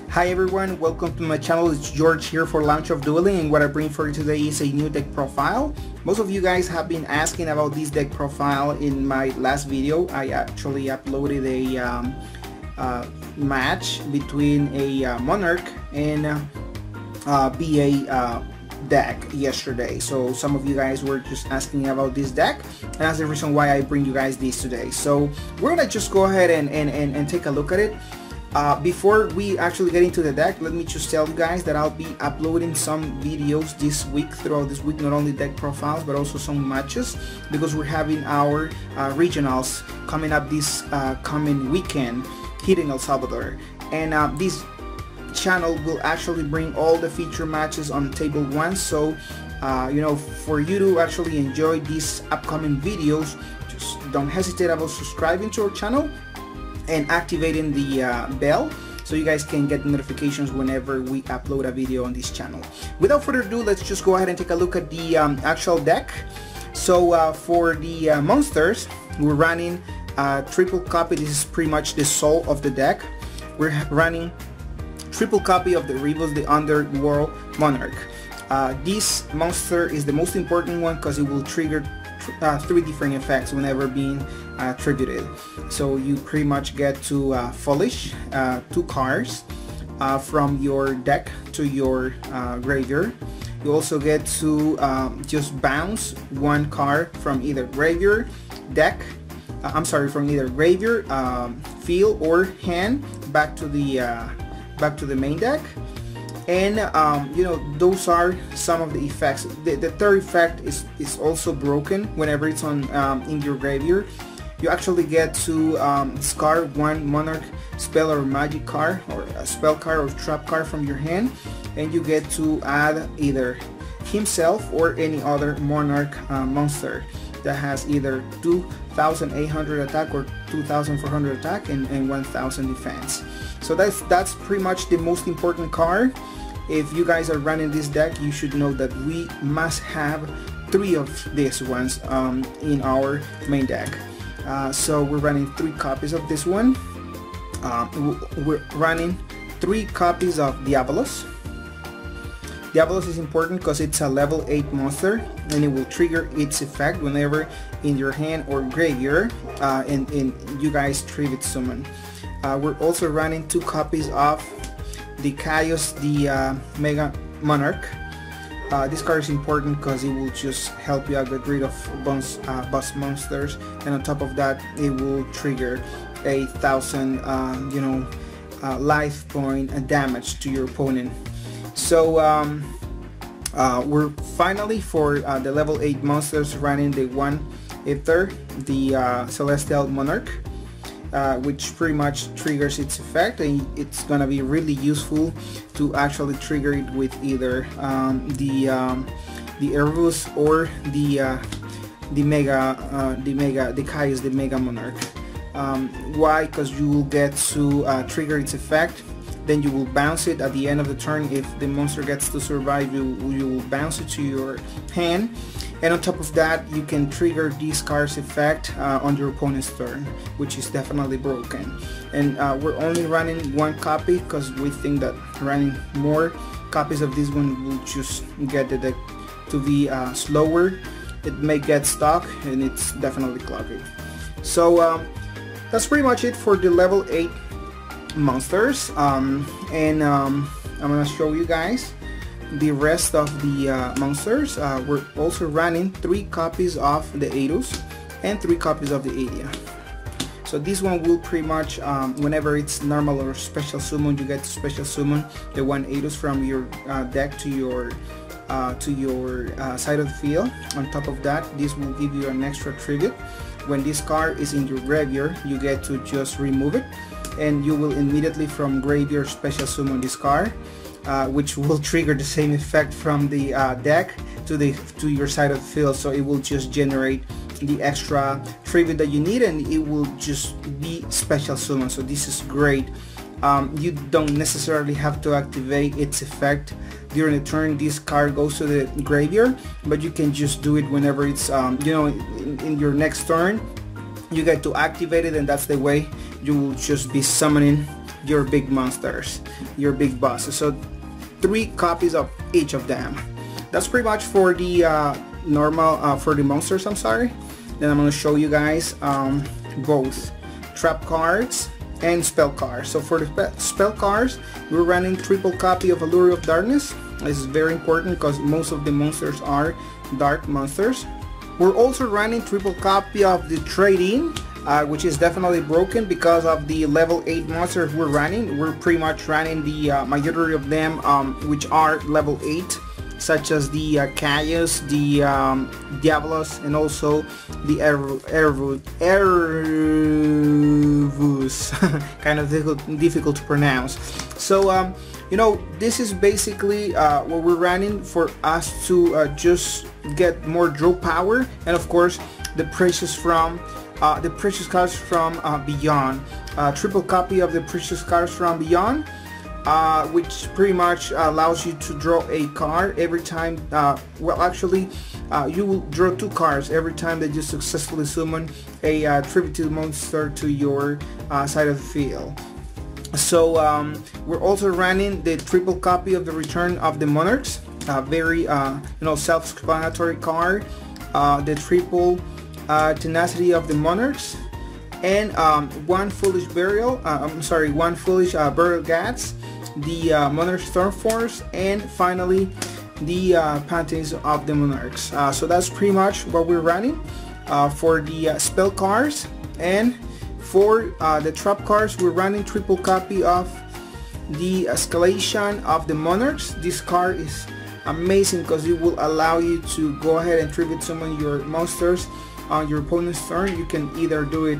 Hi everyone, welcome to my channel. It's George here for LaunchOfDueling, and what I bring for you today is a new deck profile. Most of you guys have been asking about this deck profile in my last video. I actually uploaded a match between a Monarch and BA deck yesterday. So some of you guys were just asking about this deck, and that's the reason why I bring you guys this today. So we're gonna just go ahead and take a look at it. Before we actually get into the deck, let me just tell you guys that I'll be uploading some videos this week, throughout this week, not only deck profiles but also some matches, because we're having our regionals coming up this coming weekend here in El Salvador, and this channel will actually bring all the feature matches on table 1. So you know, for you to actually enjoy these upcoming videos, just don't hesitate about subscribing to our channel and activating the bell so you guys can get notifications whenever we upload a video on this channel. Without further ado, let's just go ahead and take a look at the actual deck. So for the monsters, we're running triple copy. This is pretty much the soul of the deck. We're running triple copy of the Rebels, the Underworld Monarch. This monster is the most important one because it will trigger 3 different effects whenever being tributed. So you pretty much get to polish 2 cards from your deck to your graveyard. You also get to just bounce 1 card from either graveyard, deck, from either graveyard, field, or hand back to the main deck. And you know, those are some of the effects. The third effect is also broken whenever it's on in your graveyard. You actually get to discard 1 Monarch spell or magic card, or a spell card or trap card from your hand, and you get to add either himself or any other Monarch monster that has either 2,800 attack or 2,400 attack and 1,000 defense. So that's pretty much the most important card. If you guys are running this deck, you should know that we must have 3 of these ones in our main deck. So we're running 3 copies of this one. We're running 3 copies of Diabolos. Diabolos is important because it's a level 8 monster, and it will trigger its effect whenever in your hand or graveyard and you guys tribute summon. We're also running 2 copies of the Chaos, the Mega Monarch. This card is important because it will just help you get rid of boss monsters, and on top of that, it will trigger 1,000 you know, life point damage to your opponent. So we're finally, for the level 8 monsters, running the 1 Ether, the Celestial Monarch, which pretty much triggers its effect, and it's gonna be really useful to actually trigger it with either the Erebus or the Chaos, the Mega Monarch. Why? Because you will get to trigger its effect, then you will bounce it at the end of the turn. If the monster gets to survive, you will bounce it to your hand, and on top of that, you can trigger this card's effect on your opponent's turn, which is definitely broken. And we're only running 1 copy because we think that running more copies of this one will just get the deck to be slower. It may get stuck, and it's definitely clogging. So that's pretty much it for the level 8 monsters, and I'm gonna show you guys the rest of the monsters. We're also running 3 copies of the Aedos and 3 copies of the Adia. So this one will pretty much, whenever it's normal or special summon, you get to special summon the 1 Aedos from your deck to your side of the field. On top of that, this will give you an extra tribute. When this card is in your graveyard, you get to just remove it, and you will immediately from graveyard special summon this card, which will trigger the same effect from the deck to your side of the field. So it will just generate the extra tribute that you need, and it will just be special summon. So this is great. You don't necessarily have to activate its effect during the turn this card goes to the graveyard, but you can just do it whenever it's you know, in your next turn. You get to activate it, and that's the way you will just be summoning your big monsters, your big bosses. So 3 copies of each of them. That's pretty much for the normal for the monsters. I'm sorry. Then I'm going to show you guys both trap cards and spell cards. So for the spell cards, we're running triple copy of Allure of Darkness. This is very important because most of the monsters are dark monsters. We're also running triple copy of the Trade-In, which is definitely broken because of the level 8 monsters we're running. We're pretty much running the majority of them, which are level 8, such as the Caius, the Diablos, and also the Ervus. Kind of difficult to pronounce. So you know, this is basically what we're running for us to just get more draw power, and of course the precious cards from Beyond. Triple copy of the precious cards from Beyond, which pretty much allows you to draw a card every time. Well, actually, you will draw 2 cards every time that you successfully summon a tributed monster to your side of the field. So we're also running the triple copy of the Return of the Monarchs, very you know, self-explanatory card. The triple Tenacity of the Monarchs, and 1 foolish burial. One foolish burial Gats, the Monarch Stormforce, and finally the Pantheons of the Monarchs. So that's pretty much what we're running for the spell cards. And for the trap cards, we're running triple copy of the Escalation of the Monarchs. This card is amazing because it will allow you to go ahead and tribute summon your monsters on your opponent's turn. You can either do it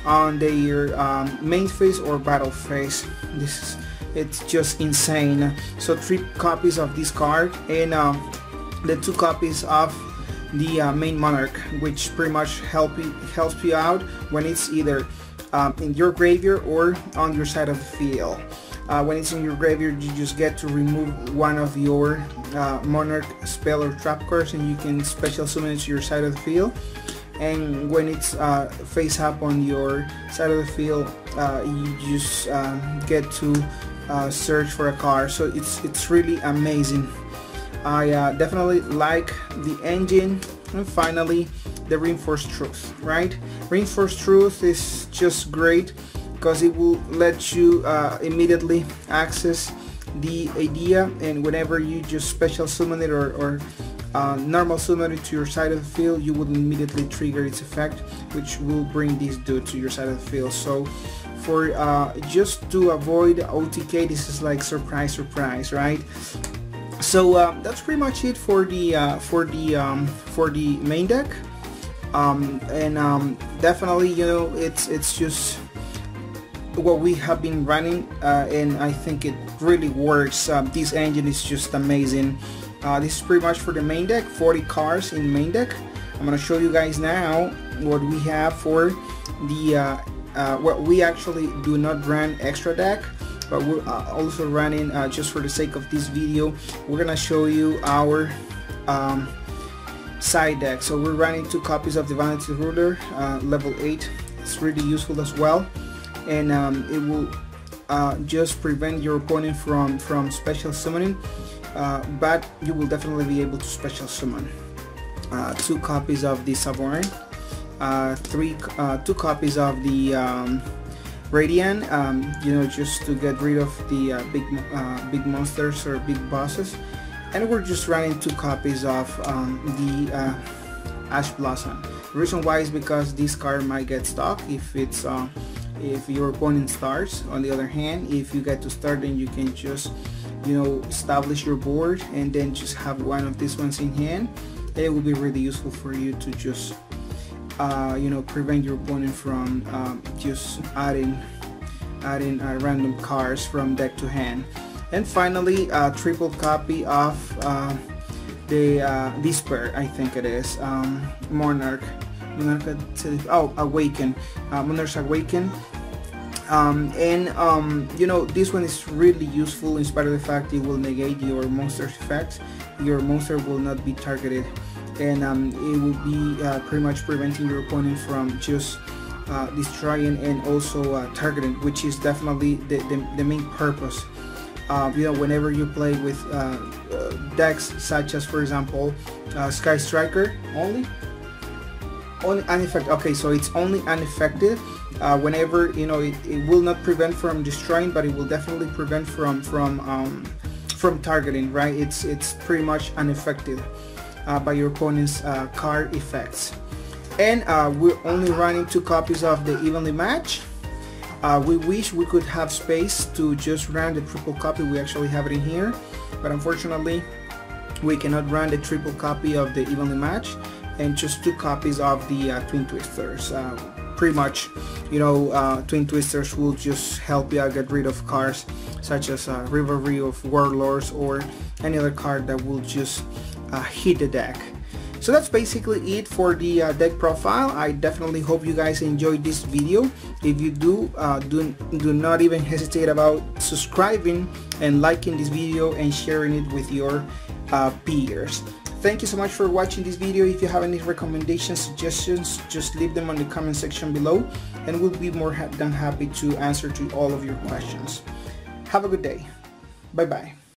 on their main phase or battle phase. It's just insane. So 3 copies of this card, and the 2 copies of the main Monarch, which pretty much helps you out when it's either in your graveyard or on your side of the field. When it's in your graveyard, you just get to remove one of your Monarch spell or trap cards, and you can special summon it to your side of the field. And when it's face up on your side of the field, you just get to search for a card. So it's really amazing. I definitely like the engine. And finally, the Reinforced Truth, right? Reinforced Truth is just great because it will let you immediately access the idea, and whenever you just special summon it or normal summon it to your side of the field, you will immediately trigger its effect, which will bring this dude to your side of the field. So for just to avoid OTK, this is like surprise, right? So that's pretty much it for the main deck, and definitely, you know, it's just what we have been running, and I think it really works. This engine is just amazing. This is pretty much for the main deck, 40 cards in the main deck. I'm gonna show you guys now what we have for the what we actually do not run extra deck, but we're also running, just for the sake of this video, we're gonna show you our side deck. So we're running 2 copies of the Vanity Ruler, level 8. It's really useful as well, and it will just prevent your opponent from special summoning, but you will definitely be able to special summon. 2 copies of the Savorin, 2 copies of the Radiant, you know, just to get rid of the big monsters or big bosses, and we're just running 2 copies of the Ash Blossom. The reason why is because this card might get stuck if it's if your opponent starts. On the other hand, if you get to start, then you can just, you know, establish your board and then just have one of these ones in hand. It will be really useful for you to just you know, prevent your opponent from just adding random cards from deck to hand. And finally, triple copy of the Despair, I think it is, Monarch Awaken, Monarch Awaken. You know, this one is really useful in spite of the fact it will negate your monster's effects. Your monster will not be targeted, and it will be pretty much preventing your opponent from just destroying and also targeting, which is definitely the main purpose. Whenever you play with decks such as, for example, Sky Striker, only unaffected. Okay, so it's only unaffected whenever it will not prevent from destroying, but it will definitely prevent from targeting, right? It's pretty much unaffected by your opponent's card effects. And we're only running 2 copies of the Evenly Match. We wish we could have space to just run the triple copy. We actually have it in here, but unfortunately we cannot run the triple copy of the Evenly Match, and just 2 copies of the Twin Twisters. Pretty much, Twin Twisters will just help you get rid of cards such as Rivalry of Warlords or any other card that will just hit the deck. So that's basically it for the deck profile. I definitely hope you guys enjoyed this video. If you do, do not even hesitate about subscribing and liking this video and sharing it with your peers. Thank you so much for watching this video. If you have any recommendations, suggestions, just leave them on the comment section below, and we'll be more than happy to answer to all of your questions. Have a good day. Bye bye.